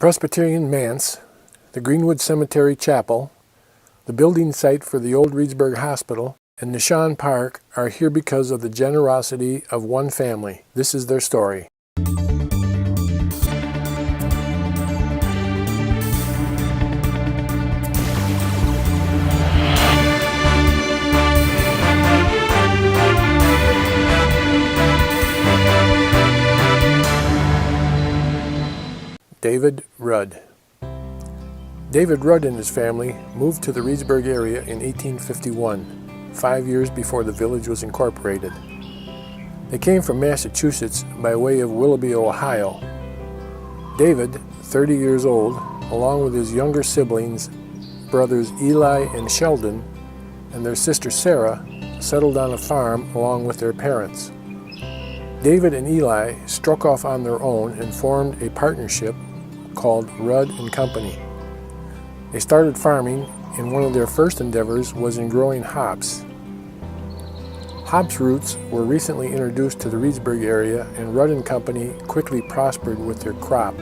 Presbyterian Manse, the Greenwood Cemetery Chapel, the building site for the old Reedsburg Hospital, and Nishan Park are here because of the generosity of one family. This is their story. David Rudd. David Rudd and his family moved to the Reedsburg area in 1851, 5 years before the village was incorporated. They came from Massachusetts by way of Willoughby, Ohio. David, 30 years old, along with his younger siblings, brothers Eli and Sheldon, and their sister Sarah, settled on a farm along with their parents. David and Eli struck off on their own and formed a partnership called Rudd and Company. They started farming, and one of their first endeavors was in growing hops. Hops roots were recently introduced to the Reedsburg area, and Rudd and Company quickly prospered with their crop.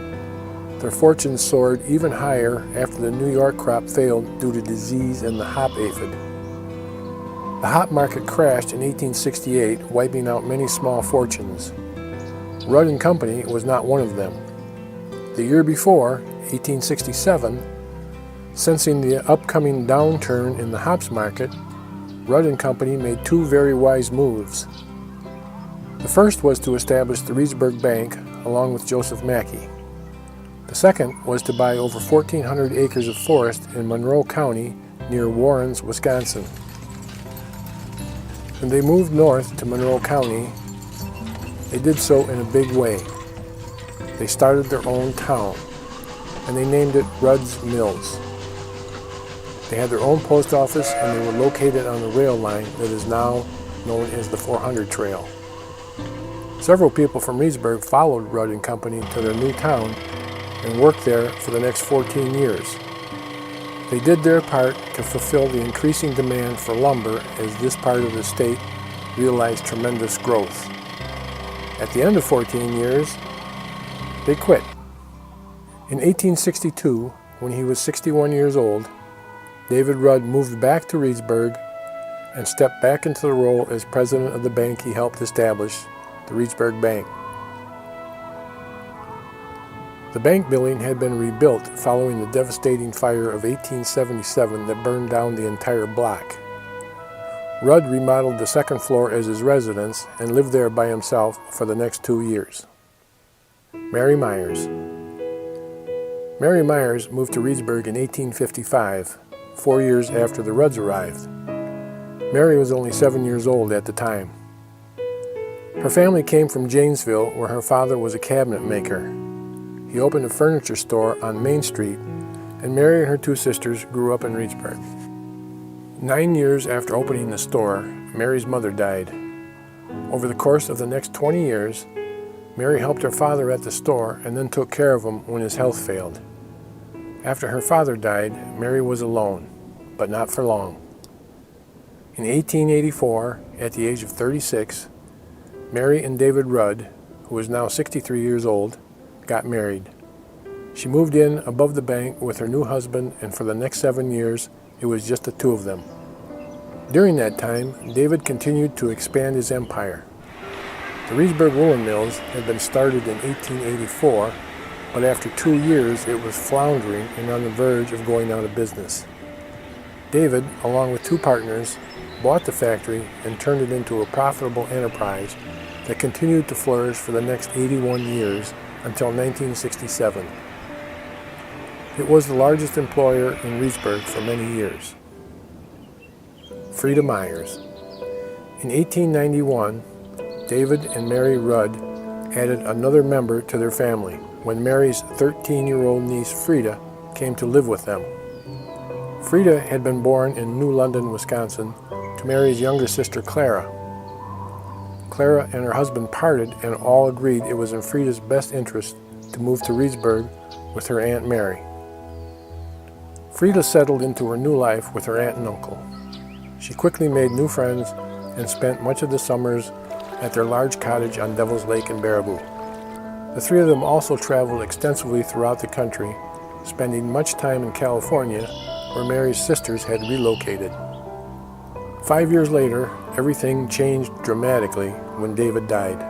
Their fortunes soared even higher after the New York crop failed due to disease and the hop aphid. The hop market crashed in 1868, wiping out many small fortunes. Rudd and Company was not one of them. The year before, 1867, sensing the upcoming downturn in the hops market, Rudd and Company made two very wise moves. The first was to establish the Reedsburg Bank along with Joseph Mackey. The second was to buy over 1,400 acres of forest in Monroe County near Warrens, Wisconsin. When they moved north to Monroe County, they did so in a big way. They started their own town, and they named it Rudd's Mills. They had their own post office, and they were located on the rail line that is now known as the 400 Trail. Several people from Reedsburg followed Rudd and Company to their new town and worked there for the next 14 years. They did their part to fulfill the increasing demand for lumber as this part of the state realized tremendous growth. At the end of 14 years, they quit. In 1862, when he was 61 years old, David Rudd moved back to Reedsburg and stepped back into the role as president of the bank he helped establish, the Reedsburg Bank. The bank building had been rebuilt following the devastating fire of 1877 that burned down the entire block. Rudd remodeled the second floor as his residence and lived there by himself for the next 2 years. Mary Meyers. Mary Meyers moved to Reedsburg in 1855, 4 years after the Rudds arrived. Mary was only 7 years old at the time. Her family came from Janesville, where her father was a cabinet maker. He opened a furniture store on Main Street, and Mary and her two sisters grew up in Reedsburg. 9 years after opening the store, Mary's mother died. Over the course of the next 20 years, Mary helped her father at the store and then took care of him when his health failed. After her father died, Mary was alone, but not for long. In 1884, at the age of 36, Mary and David Rudd, who was now 63 years old, got married. She moved in above the bank with her new husband, and for the next 7 years, it was just the two of them. During that time, David continued to expand his empire. The Reedsburg Woolen Mills had been started in 1884, but after 2 years it was floundering and on the verge of going out of business. David, along with two partners, bought the factory and turned it into a profitable enterprise that continued to flourish for the next 81 years until 1967. It was the largest employer in Reedsburg for many years. Frida Meyers. In 1891, David and Mary Rudd added another member to their family when Mary's 13-year-old niece Frida came to live with them. Frida had been born in New London, Wisconsin, to Mary's younger sister Clara. Clara and her husband parted and all agreed it was in Frida's best interest to move to Reedsburg with her Aunt Mary. Frida settled into her new life with her aunt and uncle. She quickly made new friends and spent much of the summers at their large cottage on Devil's Lake in Baraboo. The three of them also traveled extensively throughout the country, spending much time in California, where Mary's sisters had relocated. 5 years later, everything changed dramatically when David died.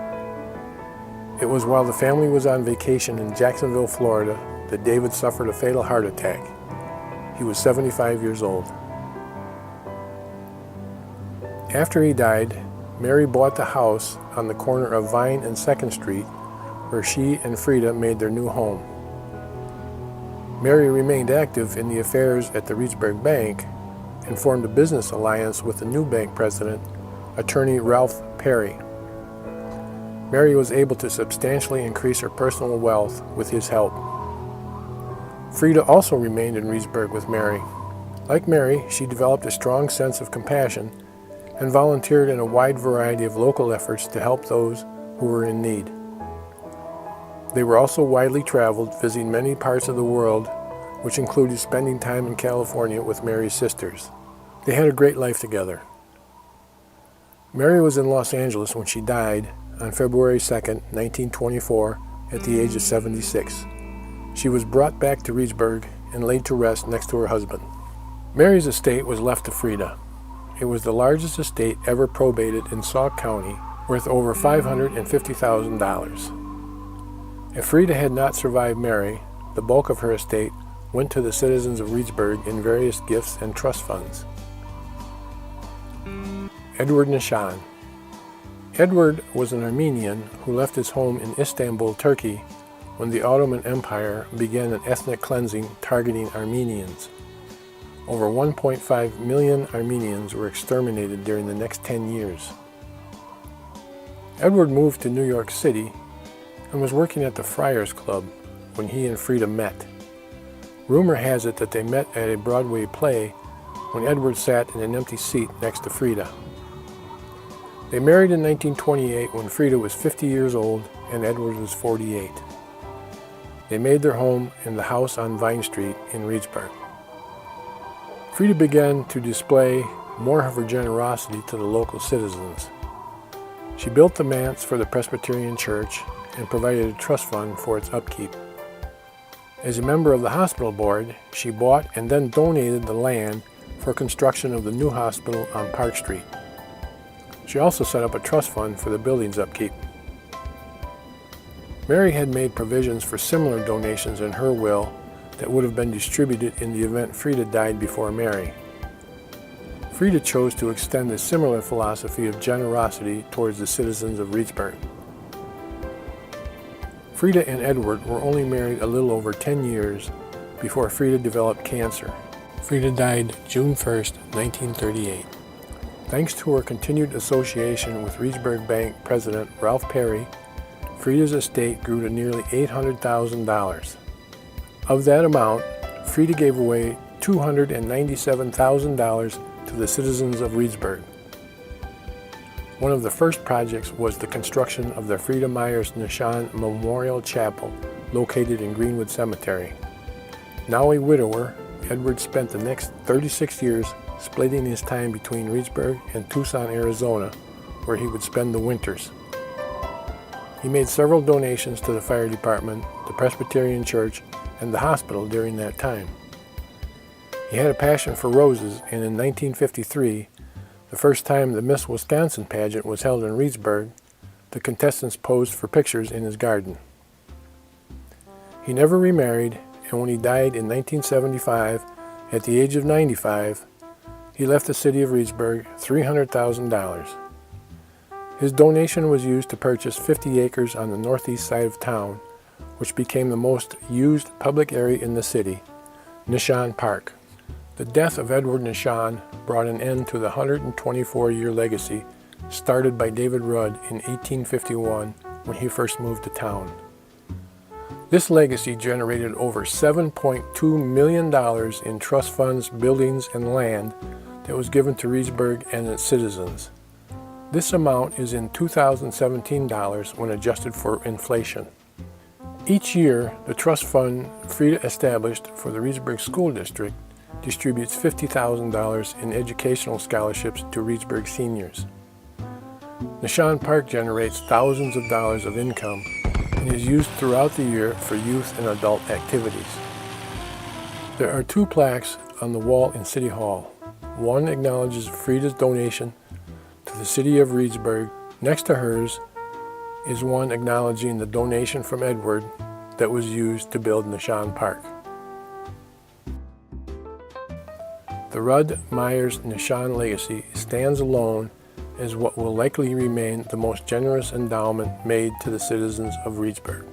It was while the family was on vacation in Jacksonville, Florida, that David suffered a fatal heart attack. He was 75 years old. After he died, Mary bought the house on the corner of Vine and 2nd Street, where she and Frida made their new home. Mary remained active in the affairs at the Reedsburg Bank and formed a business alliance with the new bank president, attorney Ralph Perry. Mary was able to substantially increase her personal wealth with his help. Frida also remained in Reedsburg with Mary. Like Mary, she developed a strong sense of compassion and volunteered in a wide variety of local efforts to help those who were in need. They were also widely traveled, visiting many parts of the world, which included spending time in California with Mary's sisters. They had a great life together. Mary was in Los Angeles when she died on February 2, 1924, at the age of 76. She was brought back to Reedsburg and laid to rest next to her husband. Mary's estate was left to Frida. It was the largest estate ever probated in Sauk County, worth over $550,000. If Frida had not survived Mary, the bulk of her estate went to the citizens of Reedsburg in various gifts and trust funds. Edward Nishan. Edward was an Armenian who left his home in Istanbul, Turkey, when the Ottoman Empire began an ethnic cleansing targeting Armenians. Over 1.5 million Armenians were exterminated during the next 10 years. Edward moved to New York City and was working at the Friars Club when he and Frida met. Rumor has it that they met at a Broadway play when Edward sat in an empty seat next to Frida. They married in 1928 when Frida was 50 years old and Edward was 48. They made their home in the house on Vine Street in Reedsburg. Frida began to display more of her generosity to the local citizens. She built the manse for the Presbyterian Church and provided a trust fund for its upkeep. As a member of the hospital board, she bought and then donated the land for construction of the new hospital on Park Street. She also set up a trust fund for the building's upkeep. Mary had made provisions for similar donations in her will that would have been distributed in the event Frida died before Mary. Frida chose to extend a similar philosophy of generosity towards the citizens of Reedsburg. Frida and Edward were only married a little over 10 years before Frida developed cancer. Frida died June 1, 1938. Thanks to her continued association with Reedsburg Bank President Ralph Perry, Frida's estate grew to nearly $800,000. Of that amount, Frida gave away $297,000 to the citizens of Reedsburg. One of the first projects was the construction of the Frida Meyers Nishan Memorial Chapel, located in Greenwood Cemetery. Now a widower, Edward spent the next 36 years splitting his time between Reedsburg and Tucson, Arizona, where he would spend the winters. He made several donations to the fire department, the Presbyterian Church, and the hospital during that time. He had a passion for roses, and in 1953, the first time the Miss Wisconsin pageant was held in Reedsburg, the contestants posed for pictures in his garden. He never remarried, and when he died in 1975, at the age of 95, he left the city of Reedsburg $300,000. His donation was used to purchase 50 acres on the northeast side of town, which became the most used public area in the city, Nishan Park. The death of Edward Nishan brought an end to the 124-year legacy started by David Rudd in 1851 when he first moved to town. This legacy generated over $7.2 million in trust funds, buildings, and land that was given to Reedsburg and its citizens. This amount is in 2017 dollars when adjusted for inflation. Each year, the trust fund Frida established for the Reedsburg School District distributes $50,000 in educational scholarships to Reedsburg seniors. Nishan Park generates thousands of dollars of income and is used throughout the year for youth and adult activities. There are 2 plaques on the wall in City Hall. One acknowledges Frida's donation to the city of Reedsburg. Next to hers is one acknowledging the donation from Edward that was used to build Nishan Park. The Rudd Meyers Nishan legacy stands alone as what will likely remain the most generous endowment made to the citizens of Reedsburg.